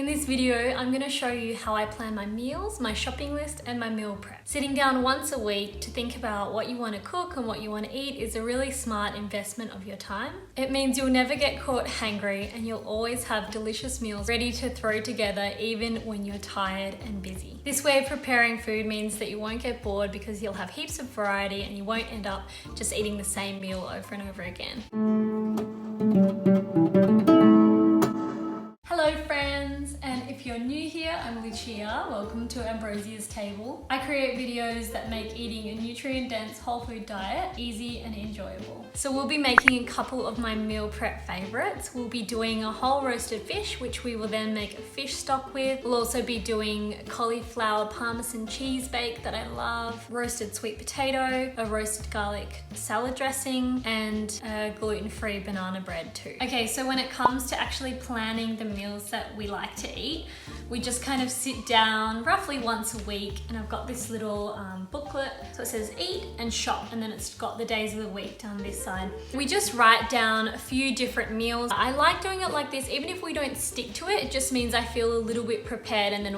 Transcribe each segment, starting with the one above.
In this video, I'm going to show you how I plan my meals, my shopping list, and my meal prep. Sitting down once a week to think about what you want to cook and what you want to eat is a really smart investment of your time. It means you'll never get caught hangry and you'll always have delicious meals ready to throw together even when you're tired and busy. This way of preparing food means that you won't get bored because you'll have heaps of variety and you won't end up just eating the same meal over and over again. Hello friends, and if you're new here, I'm Lucia. Welcome to Ambrosia's Table. I create videos that make eating a nutrient-dense whole food diet easy and enjoyable. So we'll be making a couple of my meal prep favorites. We'll be doing a whole roasted fish, which we will then make a fish stock with. We'll also be doing cauliflower parmesan cheese bake that I love, roasted sweet potato, a roasted garlic salad dressing, and a gluten-free banana bread too. Okay, so when it comes to actually planning the meals that we like to eat, we just kind of sit down roughly once a week, and I've got this little booklet. So it says eat and shop, and then it's got the days of the week down this side. We just write down a few different meals. I like doing it like this, even if we don't stick to it. It just means I feel a little bit prepared, and then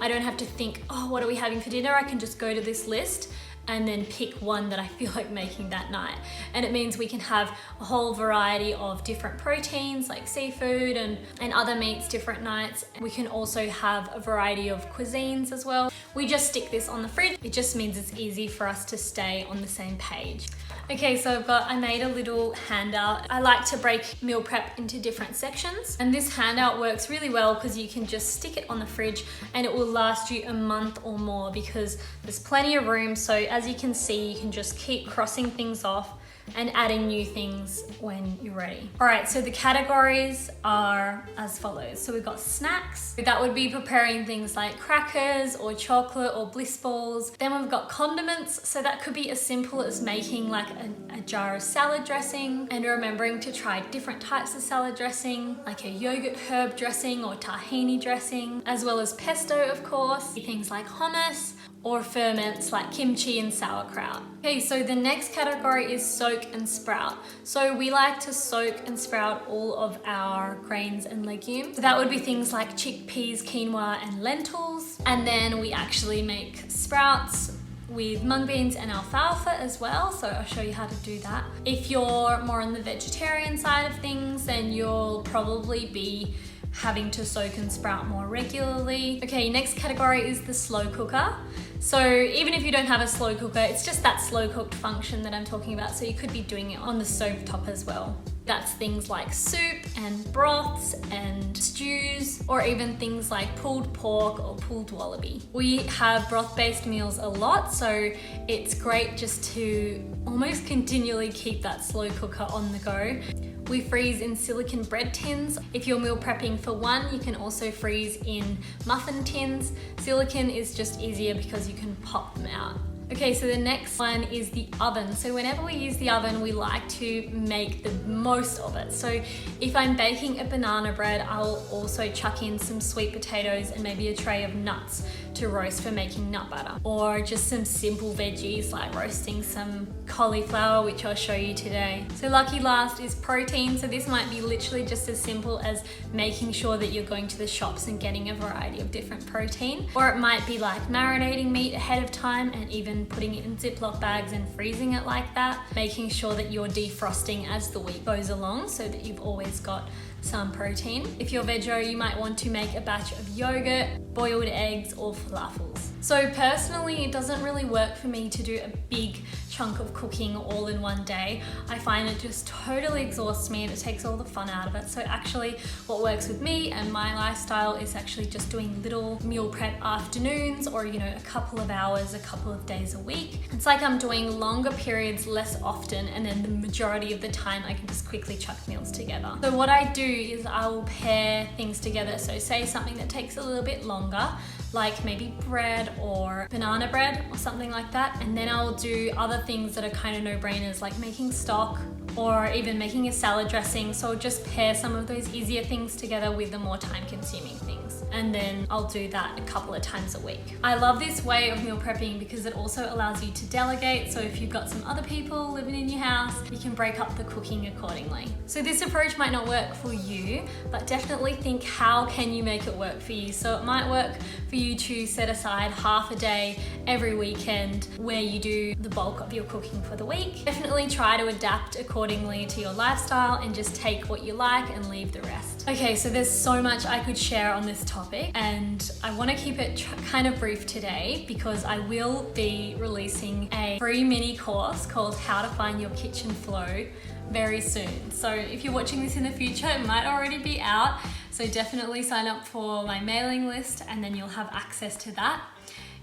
I don't have to think, oh, what are we having for dinner? I can just go to this list and then pick one that I feel like making that night. And it means we can have a whole variety of different proteins like seafood and other meats different nights. We can also have a variety of cuisines as well. We just stick this on the fridge. It just means it's easy for us to stay on the same page. Okay, so I made a little handout. I like to break meal prep into different sections, and this handout works really well because you can just stick it on the fridge and it will last you a month or more because there's plenty of room. So as you can see, you can just keep crossing things off and adding new things when you're ready. All right, so the categories are as follows. So we've got snacks. That would be preparing things like crackers or chocolate or bliss balls. Then we've got condiments. So that could be as simple as making like a jar of salad dressing and remembering to try different types of salad dressing, like a yogurt herb dressing or tahini dressing, as well as pesto, of course. Things like hummus, or ferments like kimchi and sauerkraut. Okay, so the next category is soak and sprout. So we like to soak and sprout all of our grains and legumes. So that would be things like chickpeas, quinoa, and lentils. And then we actually make sprouts with mung beans and alfalfa as well, so I'll show you how to do that. If you're more on the vegetarian side of things, then you'll probably be having to soak and sprout more regularly. Okay, next category is the slow cooker. So even if you don't have a slow cooker, it's just that slow cooked function that I'm talking about. So you could be doing it on the stove top as well. That's things like soup and broths and stews, or even things like pulled pork or pulled wallaby. We have broth-based meals a lot, so it's great just to almost continually keep that slow cooker on the go. We freeze in silicone bread tins. If you're meal prepping for one, you can also freeze in muffin tins. Silicone is just easier because you can pop them out. Okay, so the next one is the oven. So whenever we use the oven, we like to make the most of it. So if I'm baking a banana bread, I'll also chuck in some sweet potatoes and maybe a tray of nuts to roast for making nut butter, or just some simple veggies like roasting some cauliflower, which I'll show you today. So lucky last is protein. So this might be literally just as simple as making sure that you're going to the shops and getting a variety of different protein, or it might be like marinating meat ahead of time and even putting it in Ziploc bags and freezing it like that, making sure that you're defrosting as the week goes along so that you've always got some protein. If you're veggie, you might want to make a batch of yogurt, boiled eggs, or falafels. So personally, it doesn't really work for me to do a big chunk of cooking all in one day. I find it just totally exhausts me and it takes all the fun out of it. So actually what works with me and my lifestyle is actually just doing little meal prep afternoons, or a couple of hours, a couple of days a week. It's like I'm doing longer periods less often, and then the majority of the time I can just quickly chuck meals together. So what I do is I will pair things together. So say something that takes a little bit longer, like maybe bread or banana bread or something like that, and then I'll do other things that are kind of no-brainers, like making stock or even making a salad dressing. So I'll just pair some of those easier things together with the more time-consuming things. and then I'll do that a couple of times a week. I love this way of meal prepping because it also allows you to delegate. So if you've got some other people living in your house, you can break up the cooking accordingly. So this approach might not work for you, but definitely think, how can you make it work for you? So it might work for you to set aside half a day every weekend where you do the bulk of your cooking for the week. Definitely try to adapt accordingly to your lifestyle and just take what you like and leave the rest. Okay, so there's so much I could share on this topic, and I want to keep it kind of brief today because I will be releasing a free mini course called How to Find Your Kitchen Flow very soon. So if you're watching this in the future, it might already be out. So definitely sign up for my mailing list and then you'll have access to that.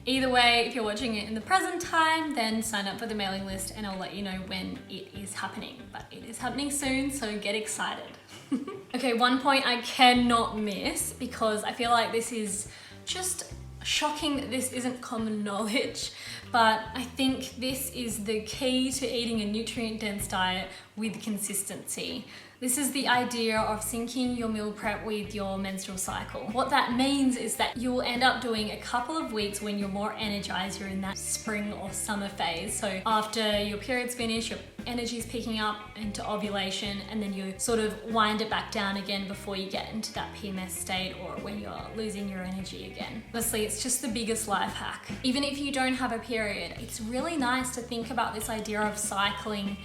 Either way, if you're watching it in the present time, then sign up for the mailing list and I'll let you know when it is happening. But it is happening soon, so get excited. Okay, one point I cannot miss, because I feel like this is just shocking that this isn't common knowledge, but I think this is the key to eating a nutrient-dense diet with consistency. This is the idea of syncing your meal prep with your menstrual cycle. What that means is that you'll end up doing a couple of weeks when you're more energized, you're in that spring or summer phase. So after your period's finished, your energy's picking up into ovulation, and then you sort of wind it back down again before you get into that PMS state or when you're losing your energy again. Honestly, it's just the biggest life hack. Even if you don't have a period, it's really nice to think about this idea of cycling,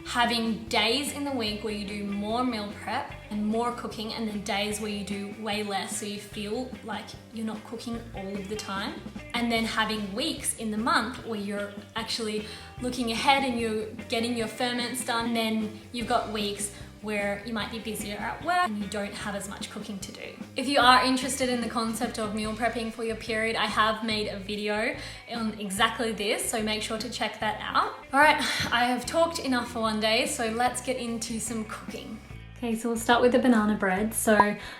having days in the week where you do more meal prep and more cooking, and then days where you do way less so you feel like you're not cooking all of the time, and then having weeks in the month where you're actually looking ahead and you're getting your ferments done. And then you've got weeks where you might be busier at work and you don't have as much cooking to do. If you are interested in the concept of meal prepping for your period, I have made a video on exactly this, so make sure to check that out. All right, I have talked enough for one day, so let's get into some cooking. Okay, so we'll start with the banana bread. So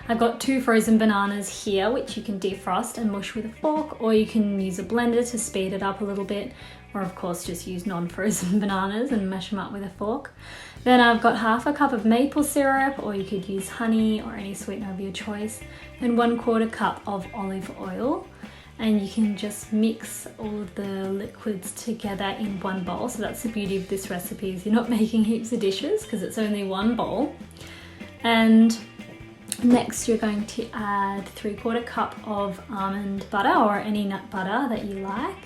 I've got 2 frozen bananas here, which you can defrost and mush with a fork, or you can use a blender to speed it up a little bit, or of course just use non-frozen bananas and mash them up with a fork. Then I've got half a cup of maple syrup, or you could use honey or any sweetener of your choice, and 1/4 cup of olive oil. And you can just mix all of the liquids together in one bowl. So that's the beauty of this recipe, is you're not making heaps of dishes because it's only one bowl. And next you're going to add 3/4 cup of almond butter or any nut butter that you like.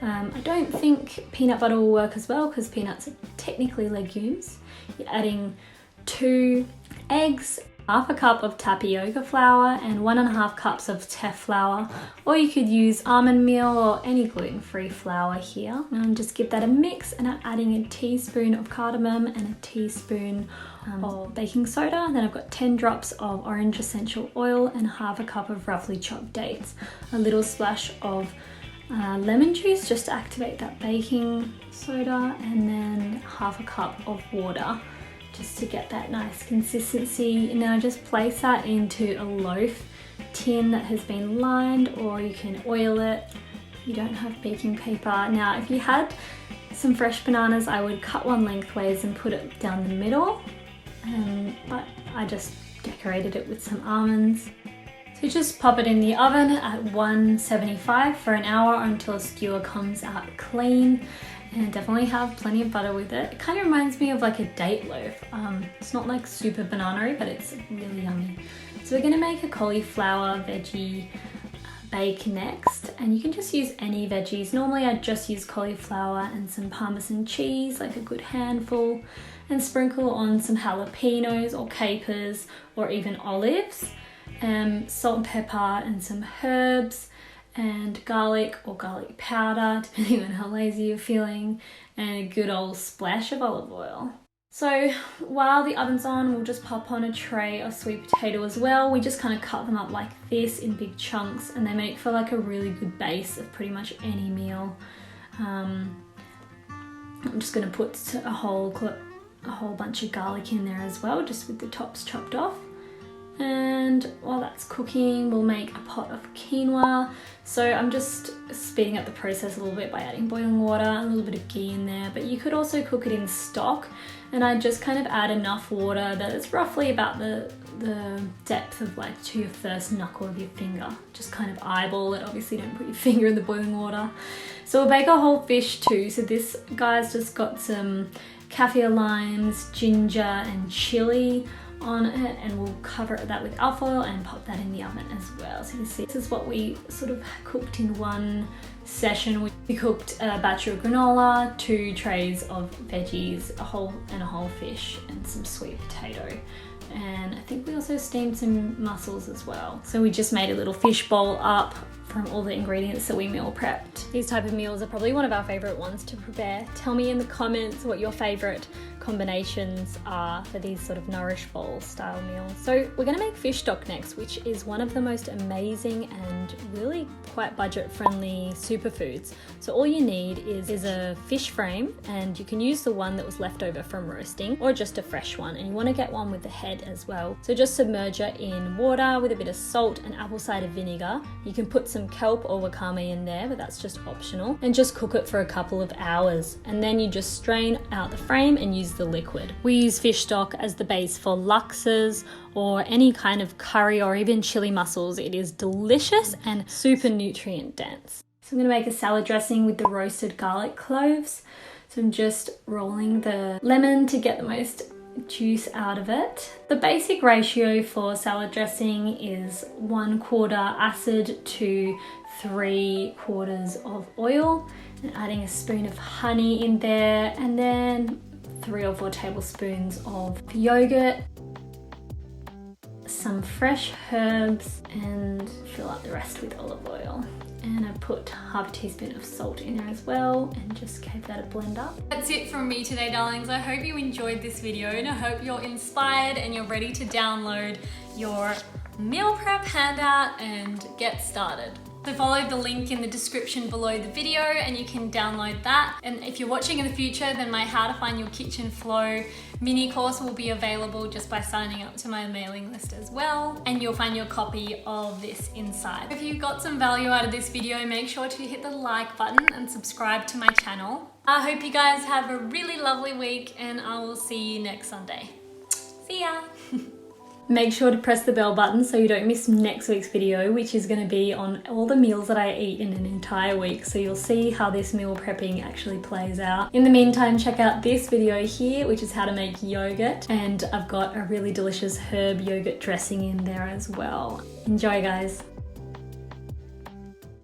I don't think peanut butter will work as well because peanuts are technically legumes. You're adding 2 eggs, half a cup of tapioca flour, and 1.5 cups of teff flour, or you could use almond meal or any gluten-free flour here. And just give that a mix, and I'm adding a teaspoon of cardamom and a teaspoon of baking soda. Then I've got 10 drops of orange essential oil and half a cup of roughly chopped dates, a little splash of lemon juice just to activate that baking soda, and then half a cup of water just to get that nice consistency. Now just place that into a loaf tin that has been lined, or you can oil it if you don't have baking paper. Now if you had some fresh bananas, I would cut one lengthways and put it down the middle, but I just decorated it with some almonds. So just pop it in the oven at 175 for an hour until a skewer comes out clean, and definitely have plenty of butter with it. It kind of reminds me of like a date loaf. It's not like super banana-y, but it's really yummy. So we're gonna make a cauliflower veggie bake next, and you can just use any veggies. Normally I just use cauliflower and some Parmesan cheese, like a good handful, and sprinkle on some jalapenos or capers or even olives. Salt and pepper and some herbs, and garlic or garlic powder, depending on how lazy you're feeling, and a good old splash of olive oil. So while the oven's on, we'll just pop on a tray of sweet potato as well. We just kind of cut them up like this in big chunks, and they make for like a really good base of pretty much any meal. I'm just going to put a whole bunch of garlic in there as well, just with the tops chopped off. And while that's cooking, we'll make a pot of quinoa. So I'm just speeding up the process a little bit by adding boiling water, a little bit of ghee in there, but you could also cook it in stock. And I just kind of add enough water that it's roughly about the the depth of like to your first knuckle of your finger. Just kind of eyeball it. Obviously don't put your finger in the boiling water. So we'll bake a whole fish too. So this guy's just got some kaffir limes, ginger and chili on it, and we'll cover that with alfoil and pop that in the oven as well. So you can see this is what we sort of cooked in one session. We cooked a batch of granola, 2 trays of veggies, a whole fish and some sweet potato. And I think we also steamed some mussels as well. So we just made a little fish bowl up from all the ingredients that we meal prepped. These type of meals are probably one of our favorite ones to prepare. Tell me in the comments what your favorite combinations are for these sort of nourish bowl style meals. So we're gonna make fish stock next, which is one of the most amazing and really quite budget friendly superfoods. So all you need is a fish frame, and you can use the one that was left over from roasting or just a fresh one, and you wanna get one with the head as well. So just submerge it in water with a bit of salt and apple cider vinegar. You can put some kelp or wakame in there, but that's just optional, and just cook it for a couple of hours. And then you just strain out the frame and use the liquid. We use fish stock as the base for laksas or any kind of curry or even chili mussels. It is delicious and super nutrient dense. So I'm going to make a salad dressing with the roasted garlic cloves. So I'm just rolling the lemon to get the most juice out of it. The basic ratio for salad dressing is 1/4 acid to 3/4 of oil, and adding a spoon of honey in there, and then 3 or 4 tablespoons of yogurt, some fresh herbs, and fill up the rest with olive oil. And I put 1/2 teaspoon of salt in there as well, and just gave that a blend up. That's it from me today, darlings. I hope you enjoyed this video, and I hope you're inspired and you're ready to download your meal prep handout and get started. So follow the link in the description below the video and you can download that. And if you're watching in the future, then my How to Find Your Kitchen Flow mini course will be available just by signing up to my mailing list as well. And you'll find your copy of this inside. If you got some value out of this video, make sure to hit the like button and subscribe to my channel. I hope you guys have a really lovely week, and I will see you next Sunday. See ya! Make sure to press the bell button so you don't miss next week's video, which is going to be on all the meals that I eat in an entire week. So you'll see how this meal prepping actually plays out. In the meantime, check out this video here, which is how to make yogurt. And I've got a really delicious herb yogurt dressing in there as well. Enjoy, guys.